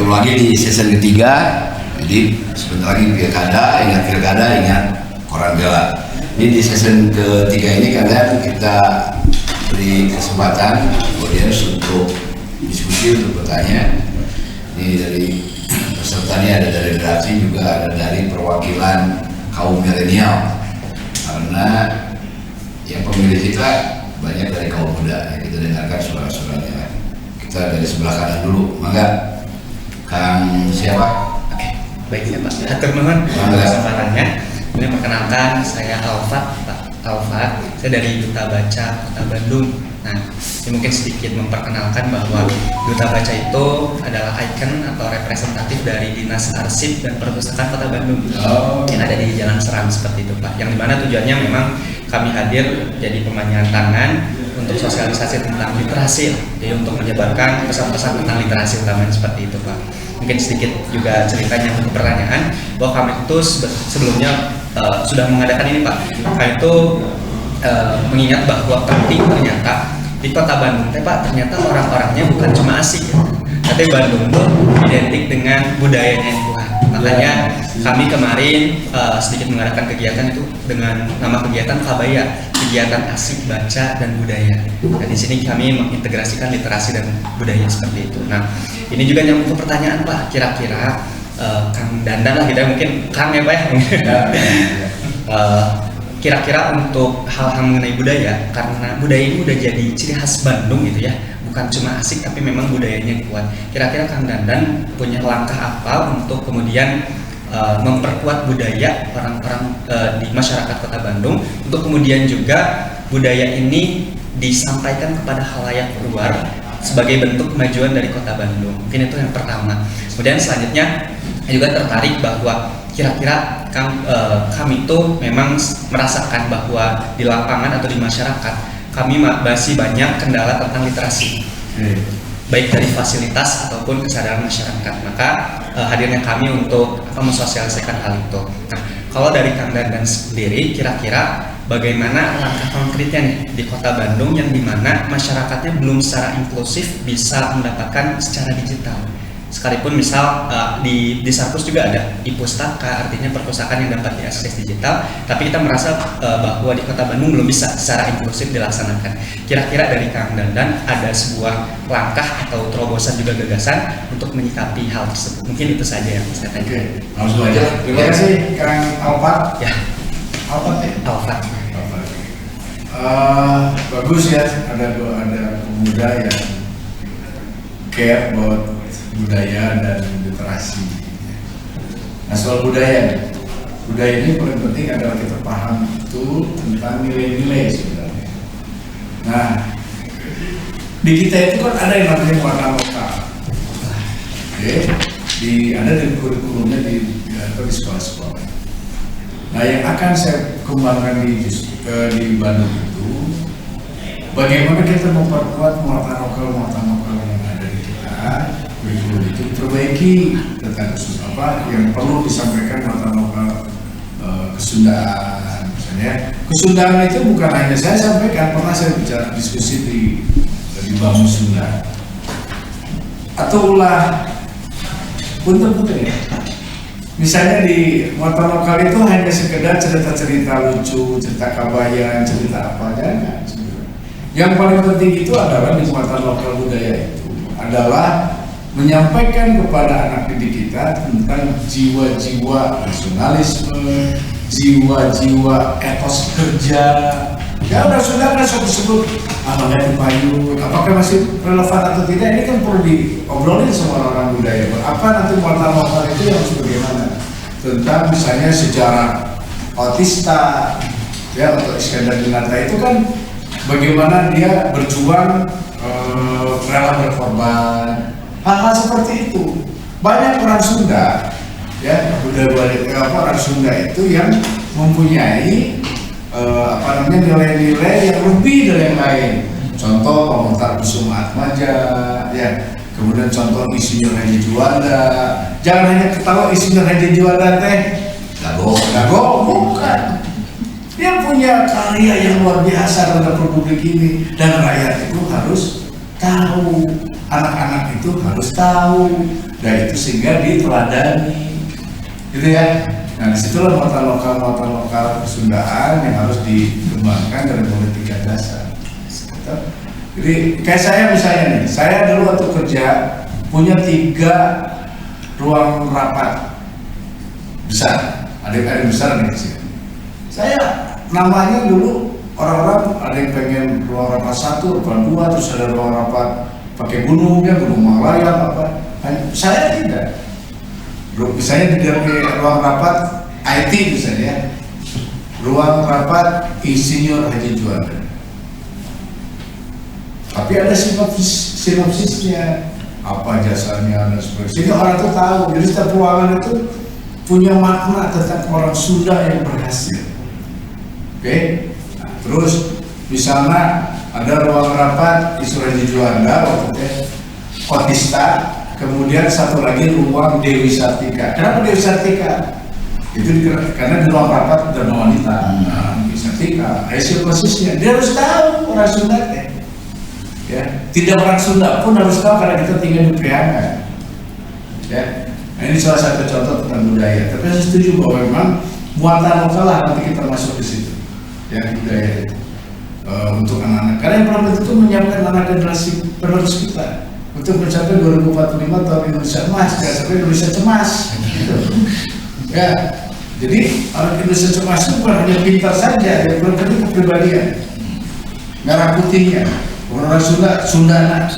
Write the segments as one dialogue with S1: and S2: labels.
S1: ketemu lagi di season ketiga. Jadi sebentar lagi pilkada, ingat koran bela. Jadi di season ketiga ini kalian kita beri kesempatan audiens untuk diskusi, untuk bertanya. Ini dari peserta ini ada dari redaksi, juga ada dari perwakilan kaum milenial. Karena yang pemilih kita banyak dari kaum muda, ya, kita dengarkan suara-suaranya. Kita dari sebelah kanan dulu, mangga. Kang siapa?
S2: Oke, baik ya Pak. Atur nuhun kesempatannya. Ini perkenalkan, saya Alfat, Pak Alfat. Saya dari Duta Baca Kota Bandung. Nah, ini mungkin sedikit memperkenalkan bahwa Duta Baca itu adalah ikon atau representatif dari Dinas Arsip dan Perpustakaan Kota Bandung yang ada di Jalan Serang seperti itu Pak. Yang dimana tujuannya memang kami hadir jadi pemanjangan tangan untuk sosialisasi tentang literasi, jadi untuk menyebarkan pesan-pesan tentang literasi utamanya seperti itu Pak. Mungkin sedikit juga ceritanya untuk pertanyaan bahwa kami itu sebelumnya sudah mengadakan ini Pak. Kami itu mengingat bahwa penting ternyata di Kota Bandung Pak, ternyata orang-orangnya bukan cuma asik ya, tapi Bandung tuh identik dengan budayanya yang kuat. Makanya kami kemarin sedikit mengadakan kegiatan itu dengan nama kegiatan Kabaya, kegiatan asik baca dan budaya. Dan di sini kami mengintegrasikan literasi dan budaya seperti itu. Nah, ini juga nyambung ke pertanyaan Pak, kira-kira Kang Dandan lah kita mungkin Kang ya Pak ya. Kira-kira untuk hal-hal mengenai budaya, karena budaya ini udah jadi ciri khas Bandung gitu ya, bukan cuma asik tapi memang budayanya kuat. Kira-kira Kang Dandan punya langkah apa untuk kemudian memperkuat budaya orang-orang di masyarakat Kota Bandung, untuk kemudian juga budaya ini disampaikan kepada khalayak luar sebagai bentuk kemajuan dari Kota Bandung. Mungkin itu yang pertama. Kemudian selanjutnya juga tertarik bahwa kira-kira kami itu memang merasakan bahwa di lapangan atau di masyarakat kami masih banyak kendala tentang literasi, baik dari fasilitas ataupun kesadaran masyarakat. Maka hadirnya kami untuk mensosialisasikan hal itu. Nah, kalau dari Kang Dandan sendiri, kira-kira bagaimana langkah konkretnya nih di Kota Bandung yang dimana masyarakatnya belum secara inklusif bisa mendapatkan secara digital? Sekalipun misal di Sarpus juga ada e-pustaka, artinya perpustakaan yang dapat diakses digital, tapi kita merasa bahwa di Kota Bandung belum bisa secara inklusif dilaksanakan. Kira-kira dari Kang Dandan ada sebuah langkah atau terobosan juga gagasan untuk menyikapi hal tersebut? Mungkin itu saja yang saya tanya.
S3: Oke, langsung aja. Terima kasih Kang Alfat.
S2: Ya.
S3: Alfat ya?
S2: Alfat.
S3: Bagus ya, ada pemuda yang care about budaya dan literasi. Nah, soal budaya ini paling penting adalah kita paham itu tentang nilai-nilai sebenarnya. Nah, di kita itu kan ada yang namanya warna lokal. Oke, ada di kurikulumnya di sekolah-sekolah. Nah, yang akan saya kembangkan di Bandung itu bagaimana kita memperkuat muatan lokal yang ada di kita. Kurikulum itu diperbaiki tentang apa yang perlu disampaikan muatan lokal, kesundaan misalnya. Kesundaan itu bukan hanya saya sampaikan, pernah saya bicara diskusi di Bangun Sunda atau ulah punten-punten ya. Misalnya di muatan lokal itu hanya sekedar cerita-cerita lucu, cerita kabayan, cerita apa aja. Yang paling penting itu adalah di muatan lokal budaya itu adalah menyampaikan kepada anak didik kita tentang jiwa-jiwa nasionalisme, jiwa-jiwa etos kerja. Ya sudah sebut Mangga Payung, apakah masih relevan atau tidak, ini kan perlu diobrolin sama orang budaya. Apa nanti muatan lokal itu yang harus bagaimana? Tentang misalnya sejarah Otista, ya, untuk Iskandar Dinata itu kan bagaimana dia berjuang, rela berkorban. Hal-hal seperti itu banyak orang Sunda, ya, orang Sunda itu yang mempunyai nilai-nilai yang lebih dari yang lain. Contoh Pemutar Kusuma Atmaja, ya, kemudian contoh Insinyur Haji Juanda. Jangan hanya ketawa Insinyur Haji Juanda teh Dago, bukan. Dia punya karya yang luar biasa terhadap republik ini, dan rakyat itu harus tahu, anak-anak itu harus tahu, dan itu sehingga diteladani, gitu ya. Nah disitulah muatan lokal Kesundaan yang harus dikembangkan dari politika dasar. Jadi kayak saya misalnya nih, saya dulu waktu kerja punya 3 ruang rapat besar, adik-adik besar nih sih. Saya namanya dulu orang-orang ada yang pengen ruang rapat 1, ruang 2, terus ada ruang rapat pakai gunungnya, Gunung Malaya apa. Saya tidak. Misalnya di ruang rapat IT misalnya, ruang rapat Insinyur Haji Juanda. Tapi ada sinopsisnya, apa jasanya dan sebagainya. Sehingga orang itu tahu. Jadi setiap ruangan itu punya makna tentang orang Sunda yang berhasil. Oke? Nah, terus misalnya ada ruang rapat Insinyur Haji Juanda waktu Kotista, kemudian satu lagi ruang Dewi Sartika. Kenapa Dewi Sartika? Itu karena di ruang rapat ada wanita. Nah, Dewi Sartika, hasil prosesnya dia harus tahu orang Sunda ya. Tidak orang Sunda pun harus tahu karena kita tinggal di Priangan. Ya. Nah, ini salah satu contoh tentang budaya. Tapi saya setuju bahwa memang muatan lokal lah nanti kita masuk ke situ. Ya, budaya itu. Untuk anak-anak. Karena yang pertama itu menyiapkan anak generasi penerus kita untuk mencapai 2045 tahun Indonesia emas, jangan sampai Indonesia cemas. Gitu. Ya, jadi orang Indonesia cemas itu bukan hanya pintar saja, yang berarti kepribadian, merah putihnya, bukan orang Sundana.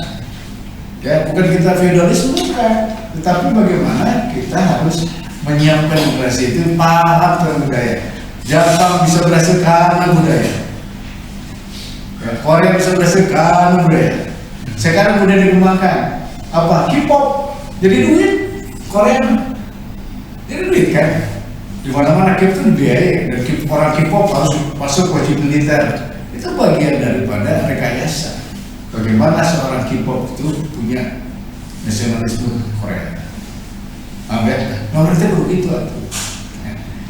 S3: Ya, bukan kita feodalisme bukan, tetapi bagaimana kita harus menyiapkan generasi itu paham tentang budaya. Jepang bisa berhasil karena budaya. Ya, Korea bisa berhasil karena budaya. Sekarang udah dikembangkan apa? K-pop jadi duit, Korea jadi duit kan? Di mana-mana K-pop itu dibiayai dan orang K-pop harus masuk wajib militer. Itu bagian daripada rekayasa. Bagaimana seorang K-pop itu punya nasionalisme Korea? Nomor itu begitu tuh.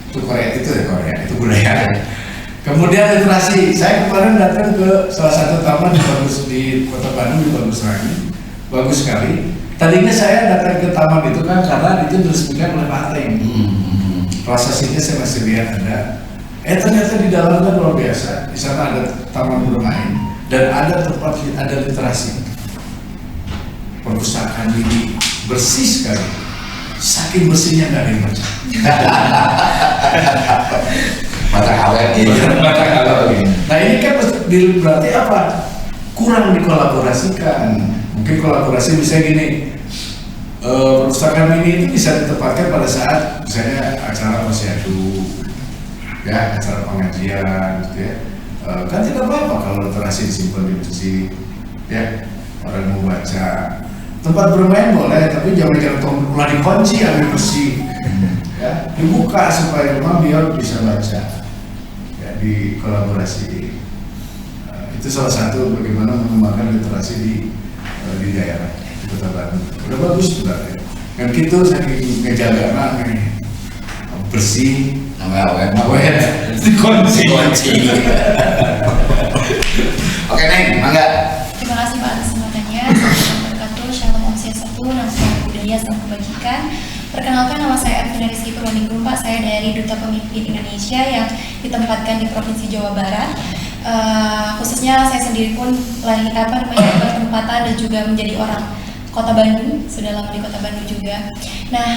S3: Itu Korea itu budaya. Kemudian literasi, saya kemarin datang ke salah satu taman yang bagus di Kota Bandung, di Bagus Rangi, bagus sekali. Tadinya saya datang ke taman itu kan karena itu diresmikan oleh Pak Ateng. Prosesnya saya masih lihat ada. Ternyata di dalamnya luar biasa. Di sana ada taman bermain dan ada tempat ada literasi. Perpustakaan ini bersih sekali. Saking bersihnya nggak ada yang baca.
S1: Mata awet gitu.
S3: Nah ini kan berarti apa? Kurang dikolaborasikan. Mungkin kolaborasi bisa gini. Perpustakaan ini itu bisa ditempatkan pada saat misalnya acara posyandu, ya acara pengajian, gitu ya. Kan tidak apa-apa kalau literasi disimpan di masjid, ya orang mau baca. Tempat bermain boleh, tapi jangan mulai dikunci, ambil bersih. Ya, dibuka supaya rumah biar bisa baca ya, di kolaborasi itu salah satu bagaimana mengembangkan literasi di daerah di Kota Bandung. Udah bagus juga ya. Kan gitu saking ngejaga nih bersih awet dikunci.
S1: Oke Neng, mangga.
S4: Terima kasih Pak atas kesempatannya. Assalamualaikum warahmatullahi wabarakatuh. Shalom Om Swastiastu, Namo Buddhaya, Salam Kebajikan. Perkenalkan, nama saya Arvina Rizky Purwaningrum, Pak. Saya dari Duta Pemimpin Indonesia yang ditempatkan di Provinsi Jawa Barat. Khususnya saya sendiri pun bertempatan dan juga menjadi orang Kota Bandung, sudah lama di Kota Bandung juga. Nah,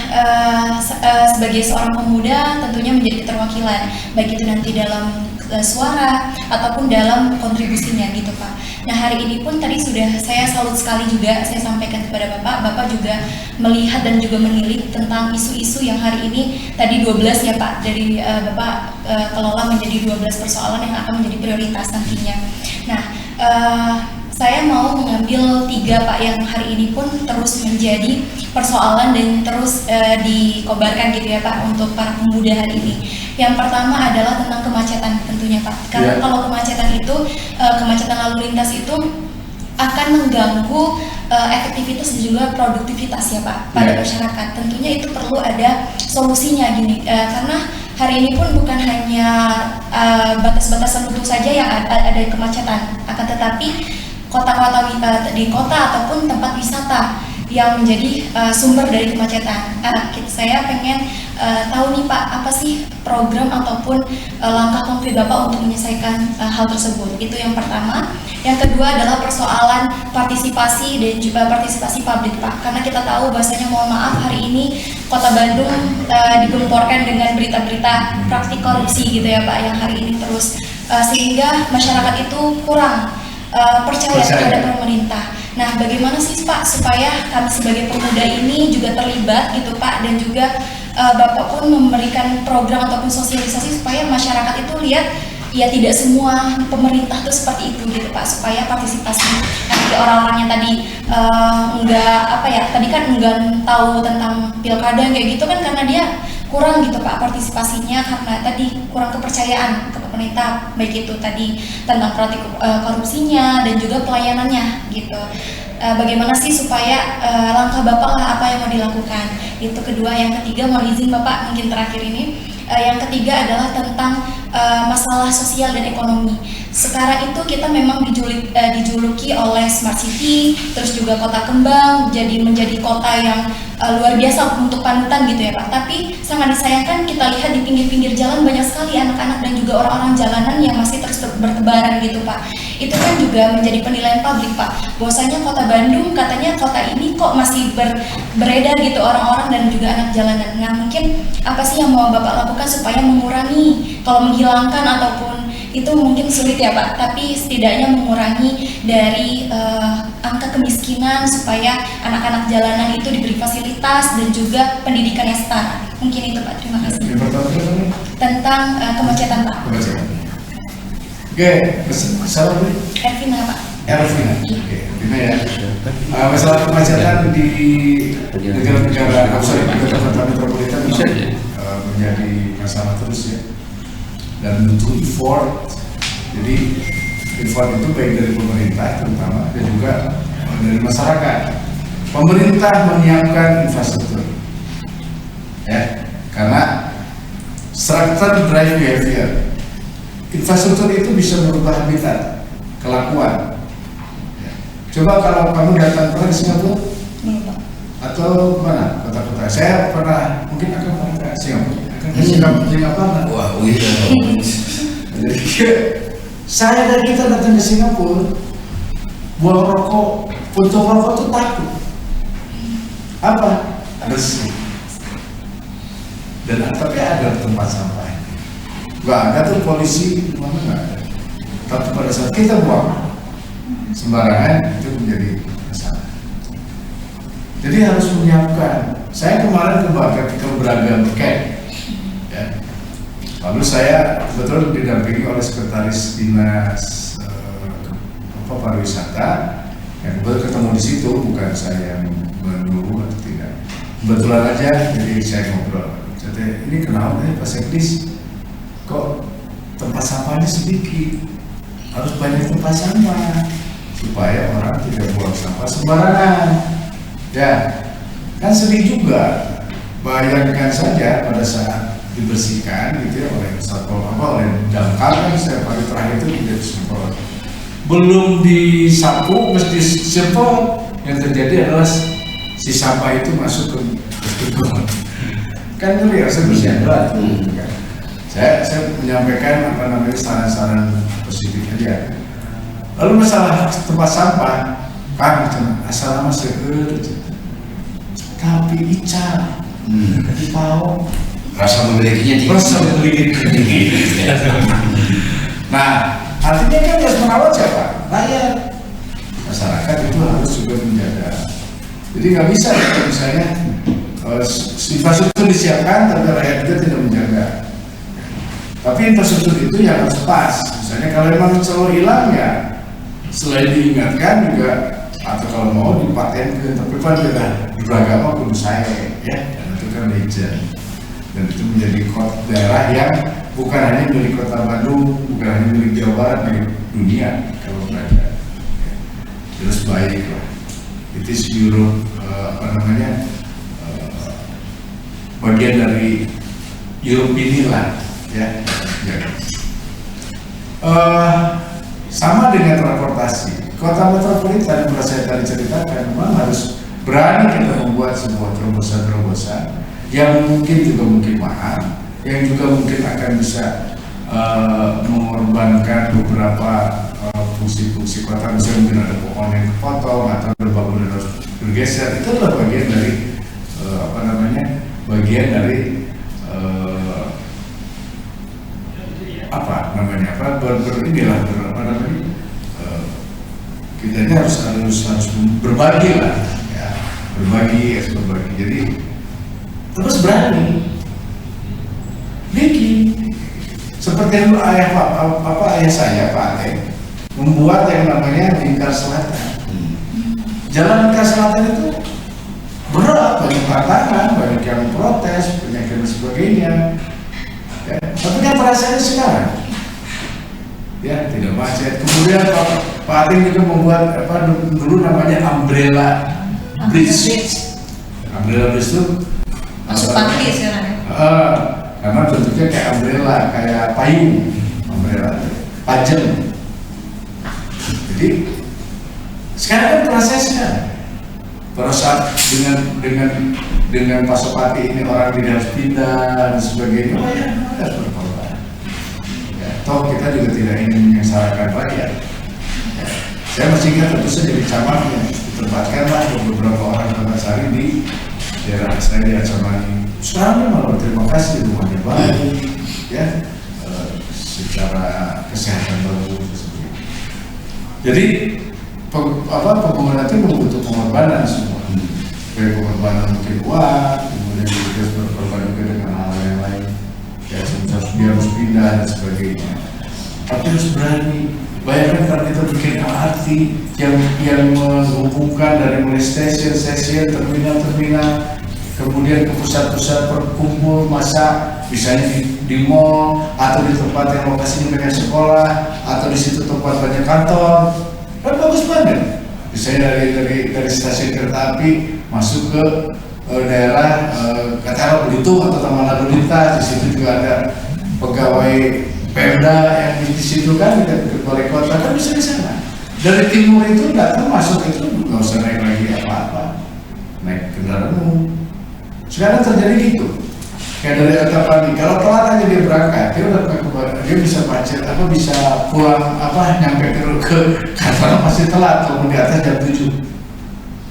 S4: sebagai seorang pemuda tentunya menjadi keterwakilan, baik itu nanti dalam suara ataupun dalam kontribusinya gitu Pak. Nah hari ini pun tadi sudah saya salut sekali juga saya sampaikan kepada Bapak juga melihat dan juga menilik tentang isu-isu yang hari ini tadi 12 ya Pak, dari Bapak kelola menjadi 12 persoalan yang akan menjadi prioritas nantinya. Nah saya mau mengambil 3 Pak yang hari ini pun terus menjadi persoalan dan terus dikobarkan gitu ya Pak untuk para pemuda hari ini. Yang pertama adalah tentang kemacetan tentunya Pak. Karena kalau kemacetan itu, kemacetan lalu lintas itu akan mengganggu efektivitas dan juga produktivitas ya Pak pada masyarakat. Tentunya itu perlu ada solusinya gini, karena hari ini pun bukan hanya batas-batas tertentu saja yang ada kemacetan, akan tetapi di kota ataupun tempat wisata yang menjadi sumber dari kemacetan. Saya pengen tahu nih Pak, apa sih program ataupun langkah konkret Bapak untuk menyelesaikan hal tersebut? Itu yang pertama. Yang kedua adalah persoalan partisipasi dan juga partisipasi publik Pak. Karena kita tahu bahwasanya, mohon maaf, hari ini Kota Bandung digemborkan dengan berita-berita praktik korupsi gitu ya Pak, yang hari ini terus sehingga masyarakat itu kurang percaya terhadap pemerintah. Nah, bagaimana sih Pak supaya kami sebagai pemuda ini juga terlibat gitu Pak, dan juga Bapak pun memberikan program ataupun sosialisasi supaya masyarakat itu lihat ya tidak semua pemerintah itu seperti itu gitu Pak, supaya partisipasi nanti orang-orangnya tadi tadi kan enggak tahu tentang pilkada kayak gitu kan, karena dia kurang gitu Pak partisipasinya, karena tadi kurang kepercayaan ke pemerintah, baik itu tadi tentang praktik korupsinya dan juga pelayanannya gitu. Bagaimana sih supaya langkah Bapak lah apa yang mau dilakukan? Itu kedua. Yang ketiga, mohon izin Bapak mungkin terakhir ini, yang ketiga adalah tentang masalah sosial dan ekonomi. Sekarang itu kita memang dijuluki oleh Smart City, terus juga kota kembang, menjadi kota yang luar biasa untuk panutan gitu ya Pak. Tapi sangat disayangkan kita lihat di pinggir-pinggir jalan banyak sekali anak-anak dan juga orang-orang jalanan yang masih terus bertebaran gitu Pak. Itu kan juga menjadi penilaian publik Pak, bahwasanya Kota Bandung katanya kota ini kok masih beredar gitu orang-orang dan juga anak jalanan. Nah, mungkin apa sih yang mau Bapak lakukan supaya mengurangi, kalau menghilangkan ataupun itu mungkin sulit ya Pak, tapi setidaknya mengurangi dari angka kemiskinan supaya anak-anak jalanan itu diberi fasilitas dan juga pendidikan yang setara. Mungkin itu Pak, terima kasih. Tentang kemacetan Pak.
S3: Oke, masalah ini?
S4: Ervina Pak.
S3: Ervina, oke, Ervina ya. Masalah kemacetan di negara-negara, kota metropolitan menjadi masalah terus ya. Dan butuh effort. Jadi effort itu baik dari pemerintah terutama dan juga dari masyarakat. Pemerintah menyiapkan infrastruktur, ya, karena structure drive behavior. Infrastruktur itu bisa merubah habitat, kelakuan. Ya. Coba kalau kamu datang pernah ke Singapura atau mana kota-kota? Saya pernah, mungkin akan pernah ke Singapura. Singapura.
S1: Wah, iya.
S3: Saya dan kita datang ke Singapura, buang rokok, puntung rokok itu takut. Apa? Bersih. Dan tapi ada tempat sampah. Gak ada tuh polisi, mana nggak ada. Tapi pada saat kita buang sembarangan itu menjadi masalah. Jadi harus menyiapkan. Saya kemarin ke beragam camp. Ya. Lalu saya kebetulan didampingi oleh sekretaris dinas pariwisata yang kebetulan ketemu di situ, bukan saya yang menunggu atau tidak. Kebetulan aja, jadi saya ngobrol. Jadi ini kenapa Pak Sekdis kok tempat sampahnya sedikit, harus banyak tempat sampah supaya orang tidak buang sampah sembarangan. Ya, kan sedih juga. Bayangkan saja pada saat dibersihkan gitu ya oleh oleh damkar kan setiap hari terakhir itu tidak disemprot, belum disapu mesti disemprot, yang terjadi adalah si sampah itu masuk ke lingkungan. Kan ngeri ya sebenarnya berat. Saya menyampaikan saran-saran positif aja. Lalu masalah tempat sampah kan asal nama seger tapi icar tahu
S1: Rasa memilikinya tinggi. Nah, artinya kan harus merawat siapa? Rakyat. Masyarakat itu harus juga menjaga. Jadi nggak bisa misalnya infrastruktur disiapkan tapi rakyat juga tidak menjaga. Tapi infrastruktur itu yang harus pas. Misalnya kalau memang selalu hilang ya, selain diingatkan juga, atau kalau mau dipatenkan, tapi kan kita di beragama kudu saya ya, dan itu kan legend. Dan itu menjadi daerah yang bukan hanya milik Kota Bandung, bukan hanya milik Jawa Barat, milik dunia kalau berada. Terus baik lah. It is Europe, bagian dari Europe inilah ya. Sama dengan transportasi.
S3: kota metropolitan yang saya tadi ceritakan memang harus berani kita membuat sebuah terobosan-terobosan yang mungkin mahal, yang juga mungkin akan bisa mengorbankan beberapa fungsi-fungsi kota, misalnya mungkin ada pohon yang kepotong atau ada bangunan harus bergeser. Itu adalah bagian dari kita ini harus berbagi lah, ya, berbagi. Jadi terus berani bikin seperti yang ayah saya Pak Ateng membuat yang namanya Lingkar Selatan. Jalan Lingkar Selatan itu berat, banyak tantangan, banyak yang protes, banyak yang sebagainya. Ya, tapi kan perasaannya sekarang, ya tidak macet. Kemudian Pak Ateng juga membuat dulu namanya Umbrella Bridge. Umbrella Bridge itu
S4: masuk pantai sekarang.
S3: Karena bentuknya kayak umbrella, kayak payung, umbrella, pajem. Jadi sekarang kan prosesnya, pada saat dengan Pasopati ini orang tidak harus pindah dan sebagainya, harus berkorban. Ya, toh kita juga tidak ingin menyengsarakan rakyat. Ya, saya masih ingat tentu saja di camatnya ditempatkanlah beberapa orang Kota di daerah saya di Acamani. Sekarang malah berterima kasih rumahnya baru, ya, secara kesehatan bagus. Jadi pembangunan itu membutuhkan pengorbanan semua, dari pengorbanan mungkin uang, kemudian juga berkorban juga dengan hal yang lain, ya dia harus pindah dan sebagainya. Tapi harus berani. Bayangkan kalau kita bikin LRT yang menghubungkan dari mulai stasiun, terminal, kemudian ke pusat-pusat berkumpul massa, misalnya di mall atau di tempat yang lokasinya banyak sekolah atau di situ tempat banyak kantor, kan bagus banget. Misalnya dari stasiun kereta api masuk ke daerah katakanlah Belitung atau Taman Lalu Lintas, di situ juga ada pegawai Pemda yang di situ kan, di balai kota kan bisa di sana. Dari timur itu datang masuk itu nggak usah naik lagi apa-apa, naik kendaraan umum. Sekarang terjadi gitu. Kayak dari Antapani, kalau telat aja dia berangkat, dia bisa macet, bisa pulang, nyampe ke kantor masih telat, kalau di atas jam 7.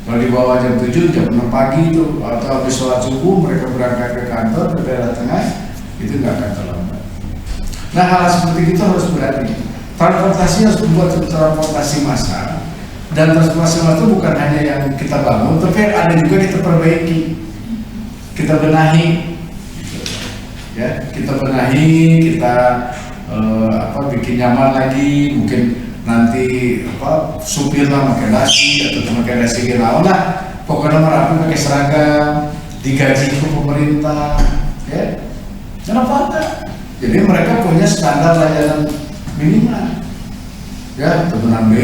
S3: Kalau di bawah jam 7, jam 6 pagi itu, atau habis sholat subuh, mereka berangkat ke kantor, ke daerah tengah, itu nggak akan terlambat. Nah, hal seperti itu harus berani. Transportasi harus membuat transportasi massal, dan transportasi massal itu bukan hanya yang kita bangun, tapi ada juga kita perbaiki. Kita benahi, ya, kita bikin nyaman lagi, mungkin nanti supir lah pakai dasi atau pakai dasi genawan lah, pokoknya merapi pakai seragam, digaji ke pemerintah, ya, kenapa enggak? Jadi mereka punya standar layanan minimal, ya, temenan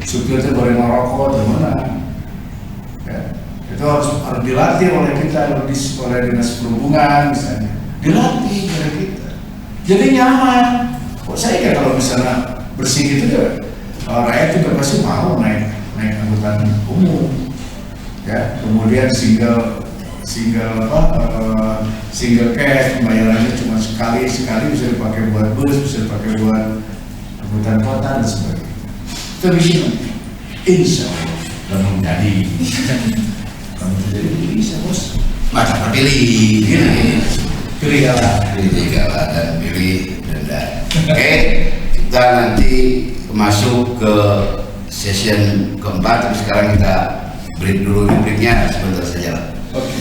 S3: supir itu boleh merokok, temenan, ya. Itu harus dilatih oleh kita, oleh dinas perhubungan misalnya, dilatih oleh kita. Jadi nyaman. Kok saya kalau misalnya bersih gitu ya, rakyat juga pasti mau naik angkutan umum, ya. Kemudian single cash, pembayarannya cuma sekali bisa dipakai buat bus, bisa dipakai buat angkutan kota dan sebagainya. Itu bisa, insya Allah, dan menjadi. Kamu jadi bisa bos.
S1: Maka terpilih.
S3: Pilih kalah
S1: dan pilih denda. Oke, kita nanti masuk ke session keempat. Tapi sekarang kita break dulu, breaknya sebentar saja.
S3: Oke.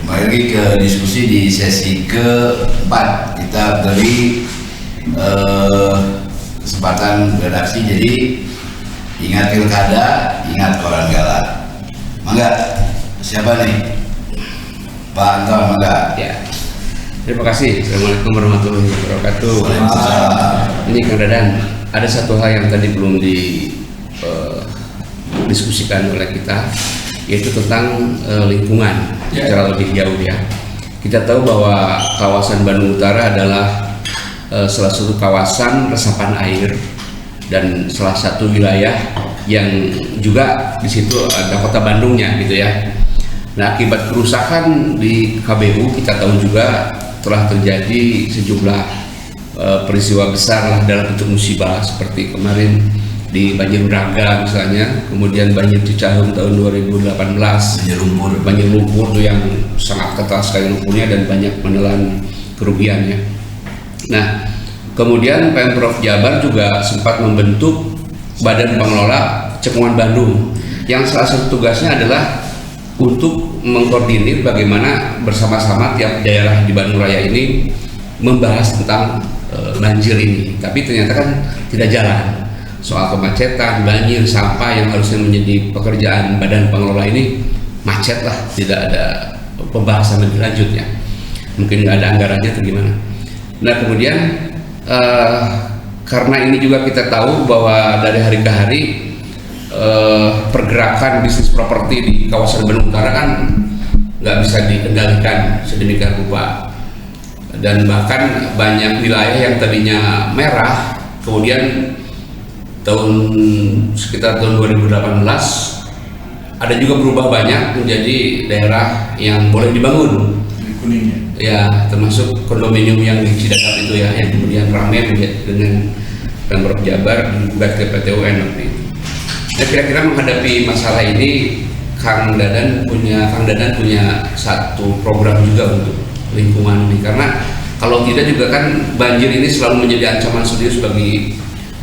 S1: Kembali lagi ke diskusi di sesi keempat. Kita beri kesempatan redaksi. Jadi ingat pilkada, ingat koran galak. Mangga, siapa nih? Pak Anton, mangga.
S5: Ya. Terima kasih. Assalamualaikum warahmatullahi wabarakatuh.
S1: Waalaikumsalam.
S5: Ini Kang Dadan, ada satu hal yang tadi belum didiskusikan oleh kita, yaitu tentang lingkungan secara lebih jauh ya. Kita tahu bahwa kawasan Bandung Utara adalah salah satu kawasan resapan air dan salah satu wilayah yang juga di situ ada kota Bandungnya gitu ya. Nah, akibat kerusakan di KBU kita tahu juga telah terjadi sejumlah peristiwa besar lah dalam bentuk musibah seperti kemarin di Banjir Braga misalnya, kemudian banjir Cicaheum tahun 2018, banjir lumpur tuh yang sangat ketat sekali lumpurnya dan banyak menelan kerugiannya. Nah, kemudian Pemprov Jabar juga sempat membentuk Badan Pengelola Cekungan Bandung yang salah satu tugasnya adalah untuk mengkoordinir bagaimana bersama-sama tiap daerah di Bandung Raya ini membahas tentang banjir ini. Tapi ternyata kan tidak jalan. Soal kemacetan, banjir, sampah yang harusnya menjadi pekerjaan badan pengelola ini macet lah, tidak ada pembahasan lebih lanjutnya. Mungkin nggak ada anggarannya atau gimana. Nah, kemudian karena ini juga kita tahu bahwa dari hari ke hari pergerakan bisnis properti di kawasan Bandung Utara kan nggak bisa dikendalikan sedemikian rupa, dan bahkan banyak wilayah yang tadinya merah kemudian sekitar tahun 2018 ada juga berubah banyak menjadi daerah yang boleh dibangun
S3: kuningnya.
S5: Ya, termasuk kondominium yang di Cidadak itu ya, yang kemudian ramai dengan Pemprov Jabar digugat ke PT UN waktu itu. Nah, kira-kira menghadapi masalah ini Kang Dadan punya satu program juga untuk lingkungan ini, karena kalau tidak juga kan banjir ini selalu menjadi ancaman serius bagi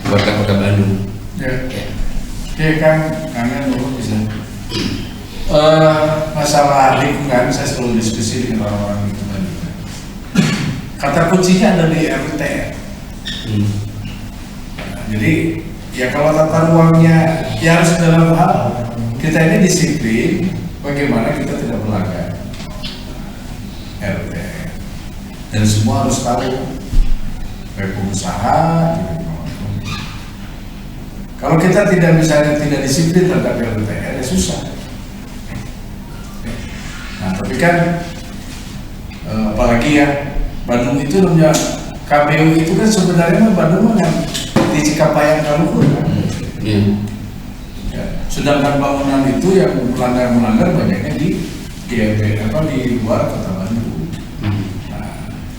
S5: warga Kota Bandung.
S3: Ya. Oke Kang, kangen dulu bisa. Masalah lingkungan saya selalu diskusi dengan orang-orang lingkungan. Kata kuncinya ada di RUTR. Jadi ya kalau tata ruangnya ya harus dalam hal kita ini disiplin bagaimana kita tidak melanggar RUTR, dan semua harus tahu baik pengusaha gitu. Kalau kita tidak disiplin terhadap RUTR ya susah. Nah, tapi kan apalagi ya Bandung itu namanya KBU itu kan sebenarnya Bandung kan di Cikapayang Kaluhur kan. Ya, sedangkan bangunan itu yang melanggar banyaknya di luar Kota Bandung. Nah,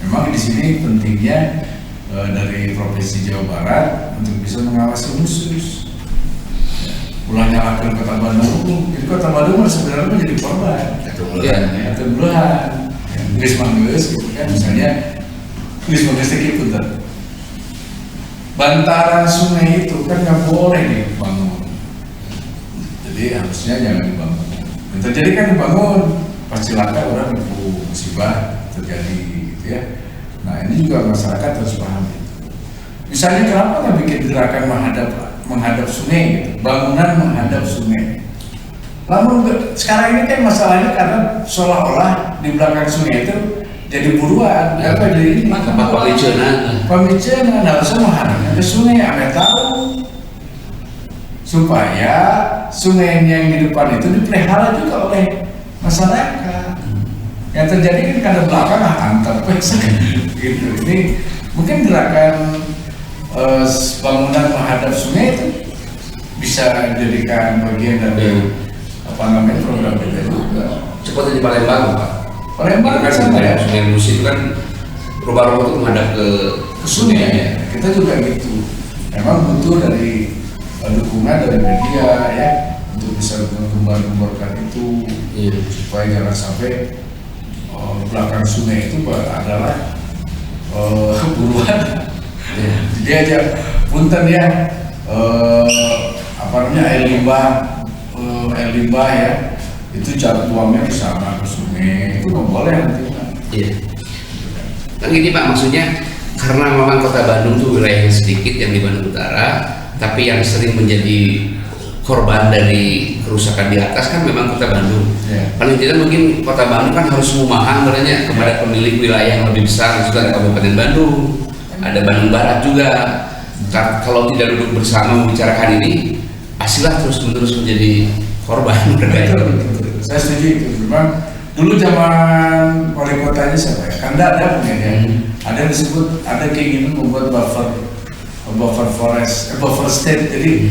S3: memang di sini pentingnya dari Provinsi Jawa Barat untuk bisa mengawasi khusus. Ulah nyalakan Kota Bandung, jadi Kota Bandung sebenarnya menjadi korban. Kebetulan, Gris Manggeus, gitu kan, misalnya Gris Manggeus itu bantaran sungai itu kan nggak boleh dibangun, jadi harusnya jangan dibangun. Dan terjadi kan dibangun, pasti laka orang musibah terjadi, gitu ya. Nah ini juga masyarakat harus paham itu. Misalnya kenapa nggak bikin gerakan menghadap sungai, gitu? Bangunan menghadap sungai. Namun sekarang ini kan masalahnya karena seolah-olah di belakang sungai itu jadi buruan, apa jadi ini? Pemicenan harusnya menghadapnya ke sungai, anda tahu, supaya sungai yang di depan itu dipelihara juga oleh masyarakat. Yang terjadi kan karena belakang antar pesan gitu. Ini mungkin gerakan bangunan menghadap sungai itu bisa dijadikan bagian dari program kita juga.
S5: Seperti di Palembang, Pak.
S3: Palembang kan sama ya.
S5: Sungai Musi itu kan rumah-rumah itu menghadap ke
S3: sungai ya. Kita juga gitu. Memang butuh dari dukungan dari media ya untuk bisa menggembar-gemborkan itu, supaya jangan sampai belakang sungai itu adalah buruan. Jadi aja punten ya air limbah ya itu cara buangnya di sana ke sungai itu nggak boleh nanti.
S5: Iya. Nah gini Pak, maksudnya karena memang Kota Bandung itu wilayah yang sedikit yang di Bandung Utara, tapi yang sering menjadi korban dari kerusakan di atas kan memang Kota Bandung. Paling tidak mungkin Kota Bandung kan harus memahami sebenarnya kepada pemilik wilayah yang lebih besar. Itu ada Kabupaten Bandung, ada Bandung Barat juga. Kalau tidak duduk bersama membicarakan ini, pastilah terus-menerus menjadi korban.
S3: Saya setuju itu. Memang dulu zaman wali kotanya siapa ya? Kanda ada punya ya. Ada yang disebut, ada keinginan membuat buffer forest, buffer state. Jadi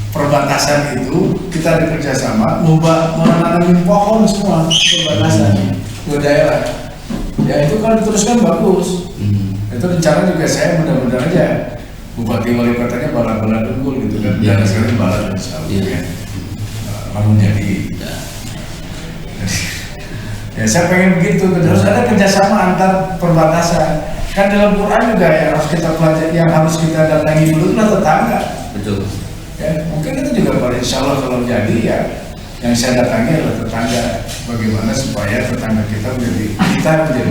S3: perbatasan itu kita ada kerjasama menanam pohon semua perbatasan ke daerah. Ya itu kan teruskan bagus. Itu rencana juga saya mudah-mudahan aja bupati wali kotanya bala-bala dengkul gitu kan. Dan sekarang bala dan selalu ya. Lalu jadi ya saya pengen begitu. Terus ada kerjasama antar perbatasan. Kan dalam Quran juga yang harus kita pelajari, yang harus kita datangi dulu adalah tetangga.
S5: Betul.
S3: Ya, mungkin itu juga kalau insya Allah kalau jadi ya yang saya datangi adalah tetangga. Bagaimana supaya tetangga kita menjadi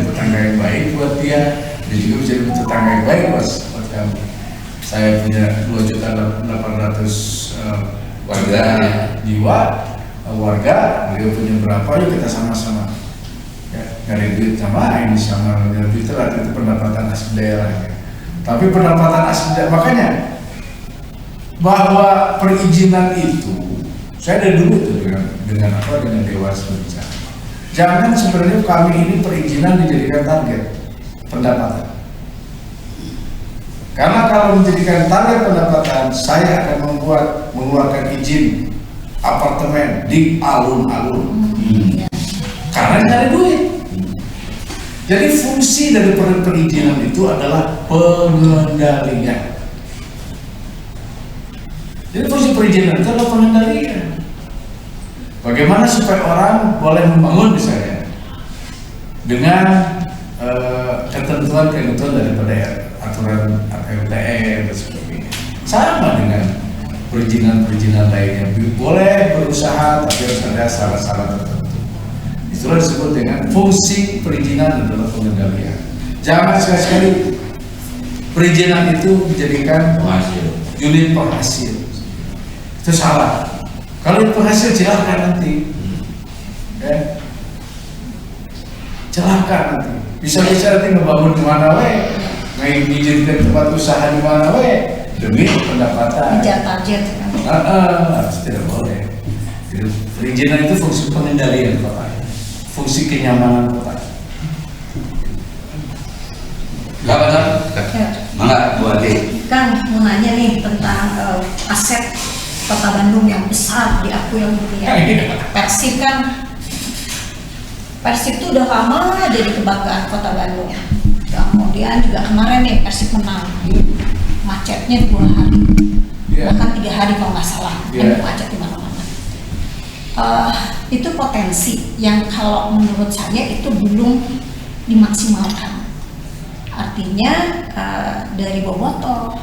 S3: tetangga yang baik buat dia, dan juga menjadi tetangga yang baik buat kami. Saya punya 2.800.000 warga jiwa, beliau punya berapa, yuk kita sama-sama. Dari duit sama ini sama itu pendapatan asli daerah ya. Tapi pendapatan asli daerah makanya bahwa perizinan itu saya dari dulu itu dengan Dewas berbicara. Jangan sebenarnya kami ini perizinan dijadikan target pendapatan. Karena kalau menjadikan target pendapatan, saya akan mengeluarkan izin apartemen di alun-alun. Karena cari duit. Jadi fungsi dari perizinan itu adalah pengendalian. Jadi fungsi perizinan itu adalah pengendalian. Bagaimana supaya orang boleh membangun misalnya dengan ketentuan daripada aturan RUTR dan sebagainya. Sama dengan perizinan lainnya. Boleh berusaha tapi harus ada syarat-syarat tertentu. Itulah disebut dengan fungsi perizinan adalah pengendalian. Jangan sekali-sekali perizinan itu dijadikan unit penghasil. Itu salah. Kalau unit penghasil silahkan nanti, ya. Silahkan nanti. Bisa-bisa nanti ngebangun di mana mengizinkan tempat usaha di mana demi pendapatan.
S6: Target.
S3: Harus tidak boleh. Jadi, perizinan itu fungsi pengendalian Pak. Fungsi kenyamanan kota.
S1: Enggak benar? Mangga Bu Ade.
S6: Kan mau nanya nih tentang aset Kota Bandung yang besar diakui oleh dunia. Persib itu udah lama jadi kebanggaan Kota Bandung. Kemudian juga kemarin nih Persib menang, macetnya 2 hari, bahkan 3 hari kalau nggak salah, macet di mana-mana. Itu potensi yang kalau menurut saya itu belum dimaksimalkan. Artinya dari Bobotoh,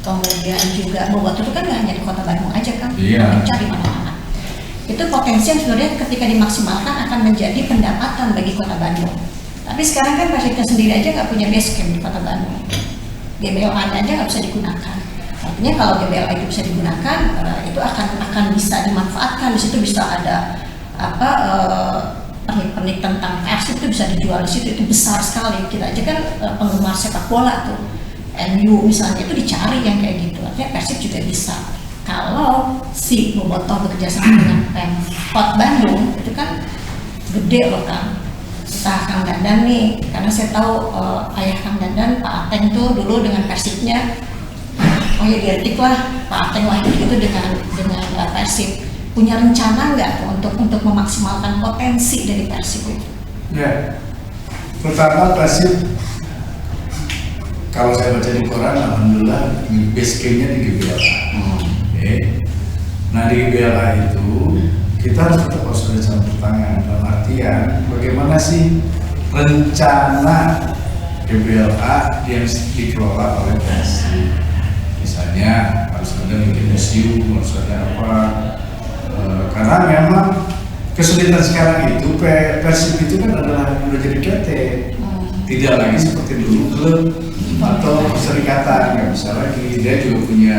S6: kemudian juga Bobotoh itu kan nggak hanya di Kota Bandung aja kan, cari mana-mana. Itu potensi yang sebenarnya ketika dimaksimalkan akan menjadi pendapatan bagi Kota Bandung. Tapi sekarang kan Persibnya sendiri aja nggak punya base camp di Kota Bandung. GBLA-nya aja nggak bisa digunakan. Artinya kalau GBLA itu bisa digunakan, itu akan bisa dimanfaatkan. Di situ bisa ada pernik-pernik tentang Persib itu bisa dijual di situ, itu besar sekali. Kita aja kan penggemar sepak bola tuh, MU misalnya itu dicari yang kayak gitu. Artinya Persib juga bisa. Kalau si Bobotoh bekerja sama dengan Pemkot Bandung, itu kan gede loh kan. Kita Kang Dandan nih, karena saya tahu ayah Kang Dandan, Pak Ateng tuh dulu dengan Persibnya. Oh ya diartik lah Pak Ateng lahir itu dengan Persib. Punya rencana nggak untuk memaksimalkan potensi dari Persib itu?
S3: Ya, pertama Persib kalau saya baca di koran, alhamdulillah base camp-nya di GBLA. Nah di GBLA itu kita harus tetap bersama pertangan dalam artian bagaimana sih rencana GBLA yang dikelola oleh Persib. Misalnya harus ada museum, harus ada apa, karena memang kesulitan sekarang itu Persib itu kan adalah sudah jadi PT, tidak lagi seperti dulu klub atau perserikatan, nggak bisa lagi. Dia juga punya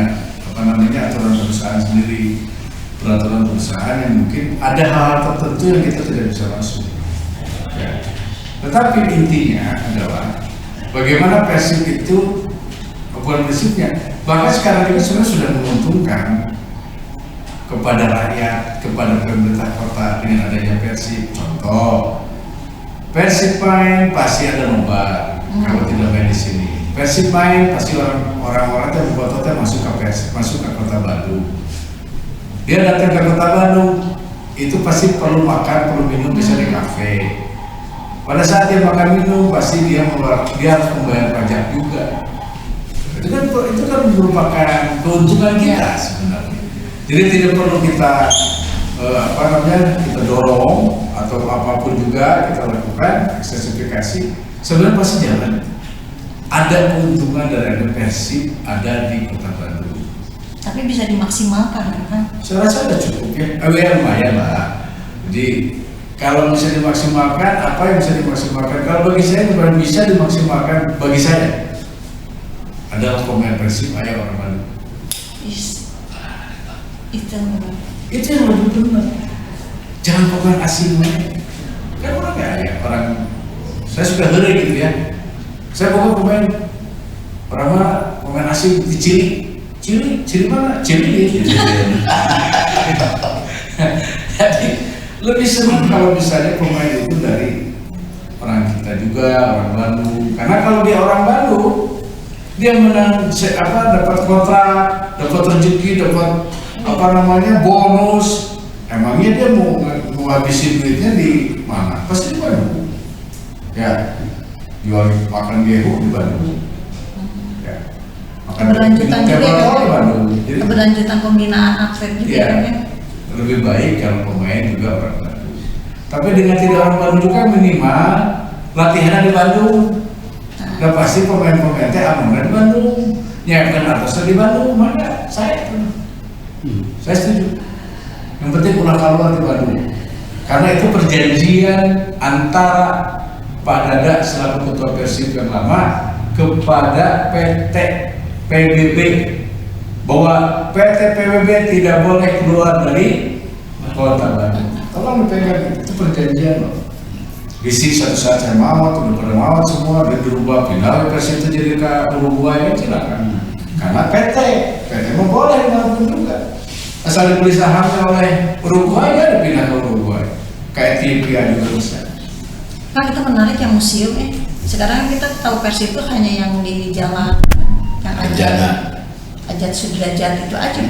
S3: aturan perusahaan sendiri, peraturan perusahaan yang mungkin ada hal-hal tertentu yang kita tidak bisa masuk. Ya. Tetapi intinya adalah bagaimana Persib itu bukan prinsipnya, bahkan sekarang ini sebenarnya sudah menguntungkan kepada rakyat, kepada pemerintah kota dengan adanya Persib. Contoh, Persib main pasti ada nobar. Kalau tidak main di sini, Persib main pasti orang-orang yang berfoto masuk ke Persib, masuk ke Kota Bandung. Dia datang ke Kota Bandung, itu pasti perlu makan, perlu minum, bisa di kafe. Pada saat dia makan minum, pasti dia harus membayar pajak juga. Itu kan merupakan keuntungan kita sebenarnya. Jadi tidak perlu kita kita dorong atau apapun juga kita lakukan ekstensifikasi. Sebenarnya pasti jalan. Ada keuntungan dari ada Persib ada di Kota Bandung.
S6: Tapi bisa dimaksimalkan kan?
S3: Saya rasa sudah cukup ya. Lumayan lah. Jadi kalau bisa dimaksimalkan, apa yang bisa dimaksimalkan? Kalau bagi saya bukan bisa dimaksimalkan, bagi saya adalah pemain Persib ayah orang Bandung. Itu yang lebih benar. Jangan pemain asing main. Kan orang kaya, orang saya suka ngeri gitu ya. Saya pemain asing di Cili mana? Cili. Jadi lebih senang kalau misalnya pemain itu dari orang kita juga, orang Bandung. Karena kalau dia orang Bandung, dia menang dapat kontrak, dapat rezeki, dapat bonus. Emangnya dia mau habisin duitnya di mana? Pasti di Bandung. Ya, jual makan gehu di Bandung. Ya.
S6: Keberlanjutan juga
S3: di Bandung. Jadi,
S6: keberlanjutan pembinaan atlet juga
S3: ya,
S6: kan.
S3: lebih baik kalau pemain juga orang Bandung. Tapi dengan tidak orang Bandung juga minimal latihan di Bandung. Udah pasti pemain-pemain amanah di Bandung, nyiapkan atasnya di Bandung, mana saya setuju. Yang penting ulah keluar di Bandung, karena itu perjanjian antara Pak Dada selaku ketua Persib yang lama kepada PT PBB bahwa PT PBB tidak boleh keluar dari Kota Bandung. Tolong dipegang, itu perjanjian loh. Isi satu saat saya maut, udah pada maut semua, dia berubah pindah Persib itu jadi ke Uruguay, kan silakan. Karena PT mau boleh dimanapun juga. Asal dibeli sahamnya oleh Uruguay, ya dipindah ke Uruguay. Kayak Ethiopia juga bisa.
S6: Kan itu menarik yang museum ya. Sekarang kita tahu Persib itu hanya yang di jalan yang Ajat Sudrajat itu aja.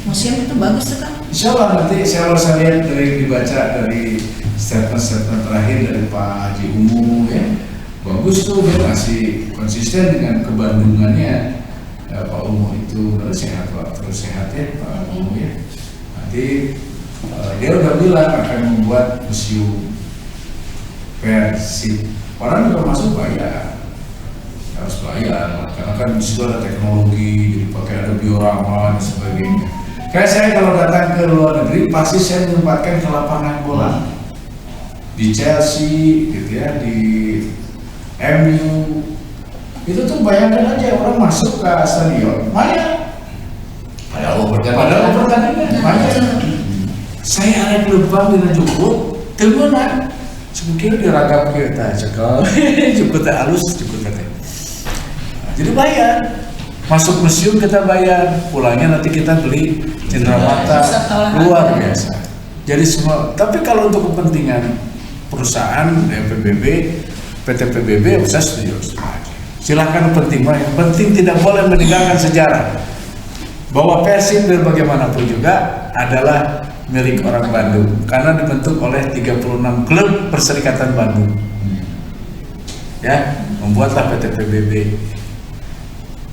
S6: Museum itu bagus tuh kan.
S3: Insya Allah nanti saya lihat dibaca dari statement terakhir dari Pak Haji Umu ya, bagus tuh, dia masih konsisten dengan kebandungannya. Pak Umu itu terus sehat ya Pak Umu ya. Nanti dia udah bilang akan membuat museum Persib. Orang juga masuk bayar, harus bayar karena kan di situ ada teknologi, jadi pakai ada diorama dan sebagainya. Kayak saya kalau datang ke luar negeri pasti saya menyempatkan ke lapangan bola di Chelsea gitu ya, di MU. Itu tuh bayangkan aja orang masuk ke stadion banyak, padahal pertandingan banyak. Saya ada peluang di Najukut temenan sebetulnya diragam kita cukup halus cukup teh. Jadi bayar, masuk museum kita bayar, pulangnya nanti kita beli cenderamata, luar biasa. Jadi semua, tapi kalau untuk kepentingan perusahaan PBB, PT PBB, saya setuju. Silahkan penting, yang penting tidak boleh meninggalkan sejarah bahwa Persib dan bagaimanapun juga adalah milik orang Bandung karena dibentuk oleh 36 klub Perserikatan Bandung. Ya, membuatlah PT PBB.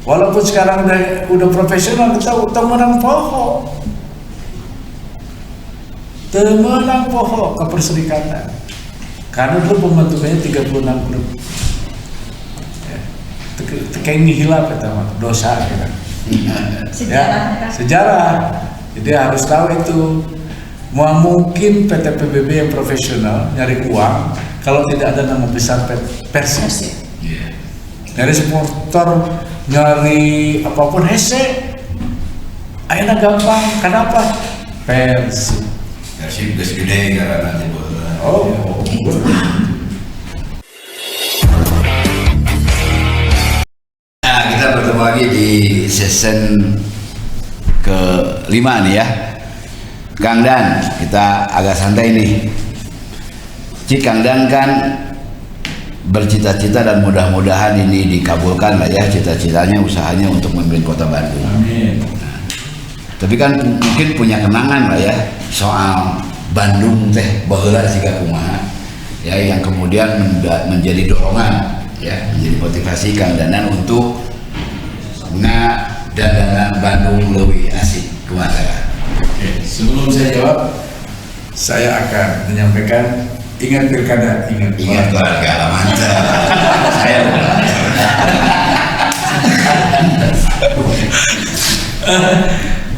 S3: Walaupun sekarang udah profesional, kita menang pokok. Temenang pokok ke Perserikatan. Karena dulu pembentukannya 36 klub. Ya. Kayak nihilap pertama, dosa gitu. Sejarah. Jadi harus tahu itu. Mau mungkin PT PBB yang profesional nyari uang kalau tidak ada nama besar Persib. Nyari supporter, nyari apapun hese, akhirnya gampang. Kenapa? Persib
S1: gede karena nanti Nah, kita bertemu lagi di season ke-5 nih ya. Kang Dan, kita agak santai nih. Kang Dan kan bercita-cita dan mudah-mudahan ini dikabulkan lah ya cita-citanya, usahanya untuk memimpin Kota Bandung.
S3: Amin.
S1: Tapi kan mungkin punya kenangan lah ya soal Bandung teh baheula siga kumaha ya, yang kemudian menjadi dorongan ya, menjadi motivasi Kang Danan untuk dandanan Bandung lebih asik kumaha.
S3: Oke, sebelum saya jawab, saya akan menyampaikan ingat pilkada, ingat
S1: Keluarga mantap. Saya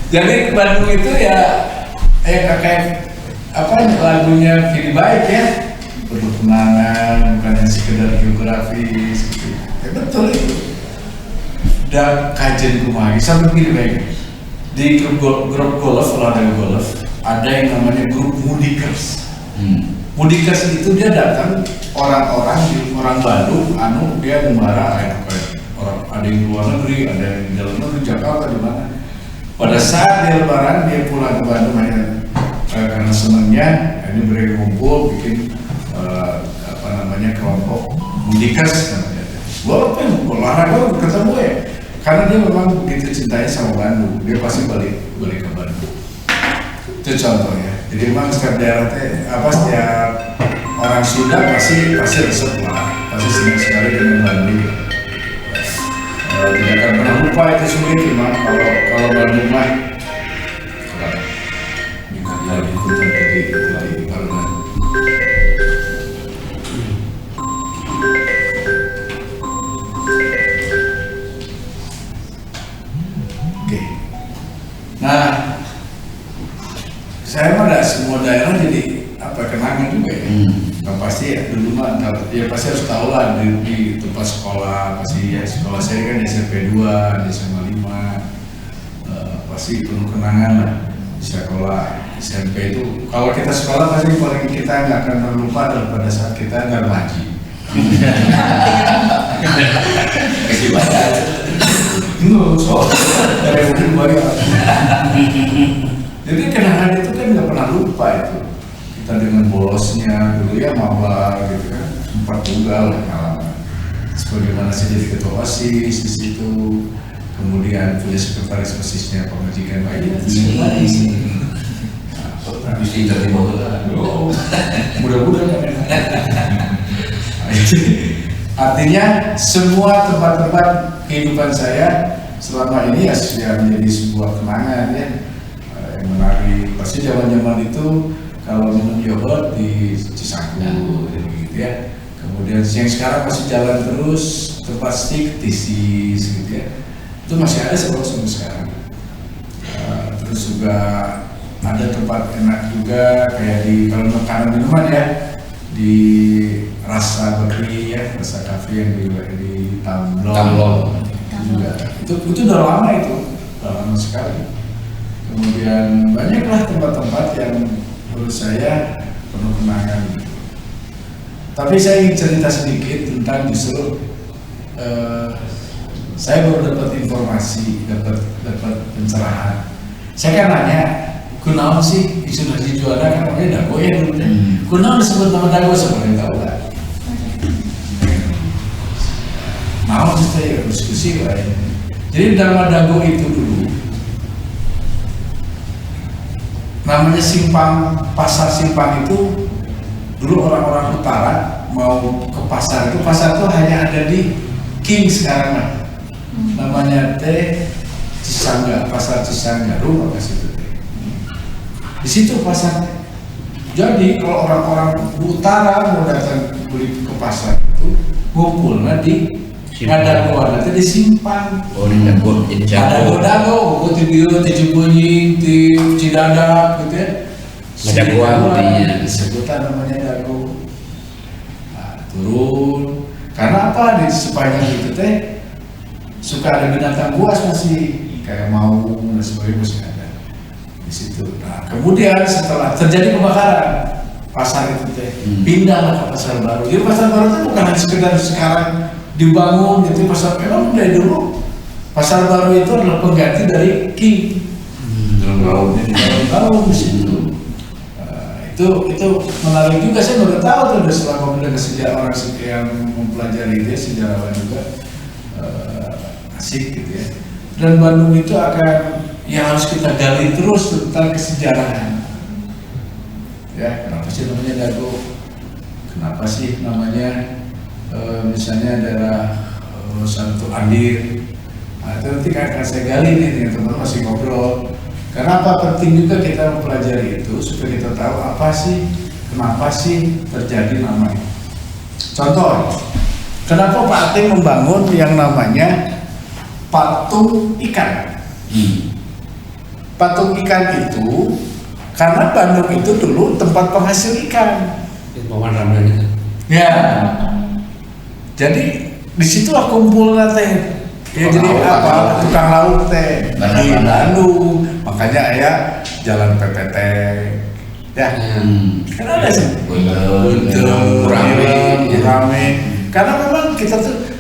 S3: jadi Bandung itu ya kayak apa lagunya Fili Baik ya, penuh kenangan, bukan yang sekedar geografis gitu. Ya, betul itu. Dan kajian kumaha sampai Fili Baik di grup golf, olahraga golf ada yang namanya grup Mudikers. Mudikers itu dia datang orang Bandung, dia membara orang, ada yang di luar negeri, ada yang di dalam negeri, Jakarta, di mana. Pada saat dia lebaran, dia pulang ke Bandung hanya karena senangnya, ini mereka kumpul bikin kelompok Mudikers namanya. Walaupun olahraga ketemu ya, karena dia memang begitu cintanya sama Bandung, dia pasti balik ke Bandung. Itu contohnya. Jadi memang setiap daerah setiap orang Sunda pasti resep lah, pasti senang sekali dengan Bandung. Tidak akan pernah lupa itu sulit, memang kalau Bandung mah lagi hutan jadi karena oke. Nah, saya mah semua daerah jadi kenangan juga ya. Nah, pasti ya dulu mah ya pasti harus tahu lah di tempat sekolah, pasti ya sekolah saya kan SMP 2, di SMA 5, pasti penuh kenangan lah di sekolah SMP itu. Kalau kita sekolah pasti paling kita nggak akan terlupa pada saat kita nggak ngaji.
S1: kasih banyak.
S3: Dari mungkin banyak. Jadi kenangan itu kan nggak pernah lupa itu. Kita dengan bolosnya dulu ya maba gitu kan, sempat tunggal pengalaman. Sebagaimana saya jadi ketua OSIS di situ, kemudian punya sekretaris OSISnya pemajikan lainnya.
S1: Mesti jadi bola.
S3: Mudah-mudahan. Artinya semua tempat-tempat kehidupan saya selama ini ya menjadi sebuah kenangan ya, yang menarik. Pasti zaman-zaman itu kalau minum yogurt di Cisangkuy gitu ya. Kemudian yang sekarang masih jalan terus tempat steak Tisis gitu ya. Itu masih ada sampai sekarang. Terus juga ada tempat enak juga kayak di kalau makanan minuman ya di Rasa Bekri ya, Rasa Cafe yang di Tamblon juga. Itu udah lama udah lama sekali. Kemudian banyaklah tempat-tempat yang menurut saya penuh kenangan. Tapi saya ingin cerita sedikit tentang justru saya baru dapat informasi, dapat pencerahan. Saya kan nanya, kunaon sih isu haji juara kan namanya Dago ya dulu. Kunaon disebut nama Dago sebenarnya tahu nggak? Mau saya diskusi lah ya. Jadi nama Dago itu dulu namanya Simpang, pasar Simpang itu dulu orang-orang utara mau ke pasar itu hanya ada di King sekarang namanya Cisangga, pasar Cisangga rumah ke situ di situ pasar. Jadi kalau orang-orang utara mau datang beli ke pasar itu ngumpulnya di Dago, nanti di Simpang.
S5: Oh, di Dago jadi
S3: Dago, di Biru, di Cibunyi, di Cidadak gitu ya.
S5: Dago artinya
S3: sebutan namanya Dago. Nah, turun. Karena apa di sepanjang itu teh suka ada binatang buas masih kayak maung dan sebagainya masih ada di situ. Nah, kemudian setelah terjadi kebakaran pasar itu teh pindahlah ke pasar baru. Jadi pasar baru itu bukan hanya sekedar sekarang dibangun gitu pasar, memang dari dulu pasar baru itu adalah pengganti dari King. Dalam tahun di situ. itu menarik juga, saya baru tahu tuh selama belajar sejarah orang yang mempelajari dia sejarawan juga asik gitu ya. Dan Bandung itu akan yang harus kita gali terus tentang kesejarahan. Ya, kenapa sih namanya Dago? Kenapa sih namanya misalnya daerah Santo Andir? Nah, itu nanti akan saya gali nih dengan teman-teman masih ngobrol. Karena apa penting juga kita mempelajari itu supaya kita tahu apa sih, kenapa sih terjadi nama itu. Contoh, kenapa Pak Ating membangun yang namanya patung ikan? Patung ikan itu karena Bandung itu dulu tempat penghasil ikan.
S5: Paman Ramdan itu.
S3: Ya. Jadi di situlah kumpulnya teh. Ya jadi apa? Tukang laut teh di Bandung. Makanya ya jalan PPT. Ya. Kan ada sih. Betul. Rame. Karena memang kita tuh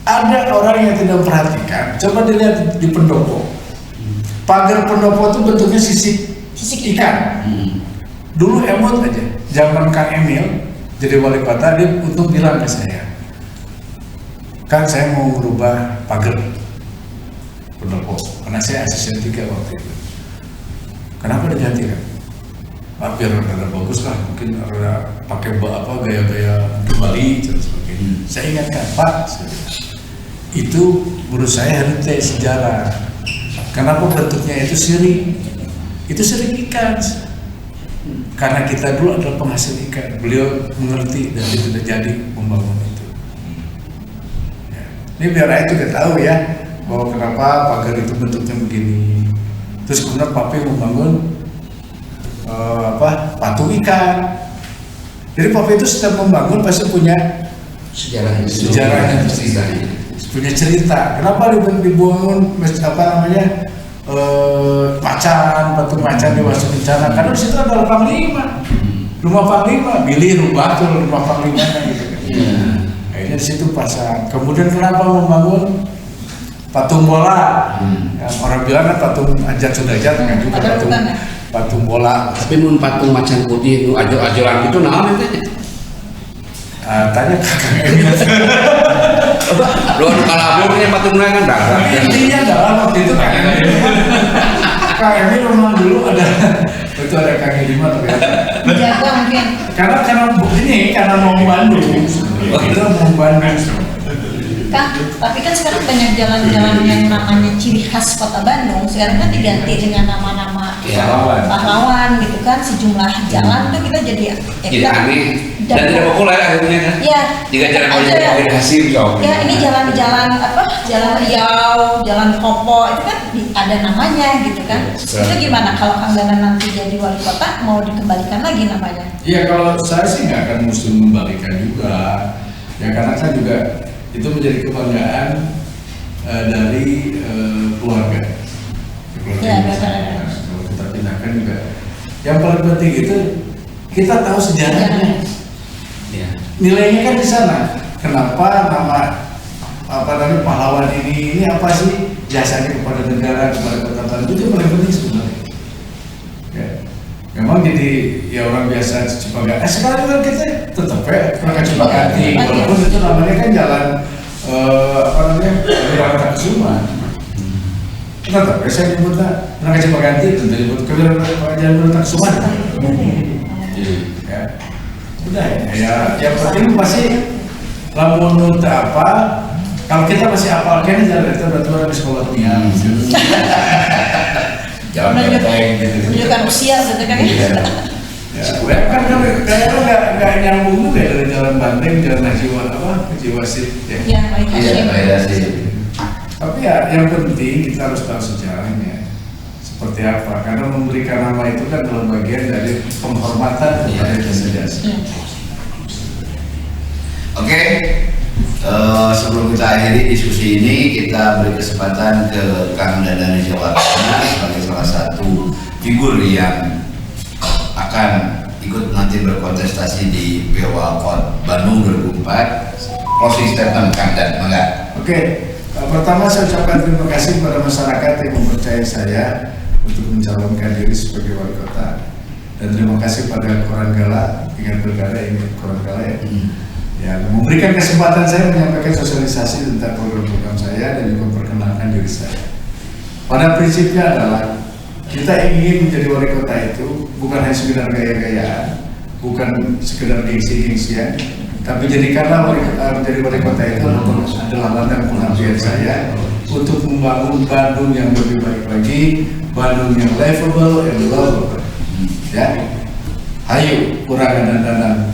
S3: ada orang yang tidak memperhatikan. Coba dilihat di pendopo. Pagar pendopo itu bentuknya sisik ikan. Dulu emot aja. Zaman Kang Emil jadi wali kota, dia untuk bilang ke saya, kan saya mau merubah pagar pendopo karena saya asisten 3 waktu itu. Kenapa diganti kan? Biar rada bagus lah, mungkin rada pakai gaya-gaya Bali dan sebagainya. Saya ingatkan Pak, itu menurut saya harus sejarah. Kenapa bentuknya itu sirip? Itu sirip ikan. Karena kita dulu adalah penghasil ikan. Beliau mengerti dan itu sudah jadi membangun itu. Ya. Ini biar rakyat juga tahu ya bahwa kenapa pagar itu bentuknya begini. Terus kemudian Papi membangun patung ikan. Jadi Papi itu setiap membangun pasti punya sejarahnya, punya cerita. Kenapa dibangun patung macan di Wastu Kencana? Karena di situ ada Panglima, rumah Panglima, pilih rumah Panglimanya gitu kan. Akhirnya di situ pasang. Kemudian kenapa membangun patung bola? Yang orang bilang kan patung Ajat Sudajat kan juga patung bola.
S5: Tapi mun patung macan putih nu ajo-ajoan itu naon teh?
S3: Tanya Kang Emil.
S5: Lu kalaburnya patungnya kan dagang.
S3: Intinya adalah waktu itu Kang Emil memang dulu ada Kang Edima
S6: Menjaga mungkin.
S3: Karena mau Bandung. Kita mau Bandung.
S6: Kang, tapi kan sekarang banyak jalan-jalan yang namanya ciri khas kota Bandung. Sekarang kan diganti dengan nama-nama pahlawan gitu kan. Sejumlah jalan tuh kita jadi
S5: aneh dan tidak populer akhirnya kan.
S6: Iya.
S5: Jika jalan mau jadi hasil
S6: ya ini jalan-jalan Jalan Riau, Jalan Kopo itu kan ada namanya gitu kan. Itu gimana kalau Kang Dadan nanti jadi wali kota mau dikembalikan lagi namanya?
S3: Iya, kalau saya sih nggak akan mesti membalikan juga. Ya karena kan juga itu menjadi kebanggaan dari keluarga.
S6: Ya,
S3: kalau kita pindahkan juga, yang paling penting itu kita tahu sejarahnya.
S5: Ya.
S3: Nilainya kan di sana. Kenapa nama pahlawan ini apa sih jasanya kepada negara, kepada kota Bandung, itu paling penting sebenarnya. Ya. Memang jadi ya orang biasa Cipaganti. Sekarang kan kita tetap ya Rangka Cipaganti, walaupun itu namanya kan jalan Rangka Kusuma. Tetap ya saya nyebutnya Rangka Cipaganti, tentu nyebut ke jalan Rangka Kusuma. Ya. Udah ya, yang penting pasti lamun apa kalau kita masih apalkan jalan itu berarti orang di sekolah dunia. Jalan benteng gitu.
S6: Menunjukkan usia gitu kan ya.
S3: Ya, kan kayaknya nggak nyambung juga dari jalan Banteng, jalan Haji Wasit ya.
S6: Iya, baik.
S3: Tapi ya yang penting kita harus tahu sejarahnya seperti apa, karena memberikan nama itu kan dalam bagian dari penghormatan kepada jasa-jasa.
S1: Oke, sebelum kita akhiri diskusi ini, kita beri kesempatan ke Kang Dadan Jawa Tengah sebagai salah satu figur yang akan ikut nanti berkontestasi di Pilwalkot Bandung 2004. Closing statement Kang Dadan,
S3: Oke, pertama saya ucapkan terima kasih kepada masyarakat yang mempercayai saya untuk mencalonkan diri sebagai wali kota. Dan terima kasih pada Koranggala dengan Pilkada ini Koranggala ya, yang memberikan kesempatan saya menyampaikan sosialisasi tentang program-program saya dan juga memperkenalkan diri saya. Pada prinsipnya adalah kita ingin menjadi wali kota itu bukan hanya sekedar gaya-gayaan, bukan sekedar gengsi-gengsian, tapi jadikanlah menjadi wali kota itu adalah ladang pengabdian saya untuk membangun Bandung yang lebih baik lagi, Bandung yang livable and lovable. Ya, ayo kurangan dan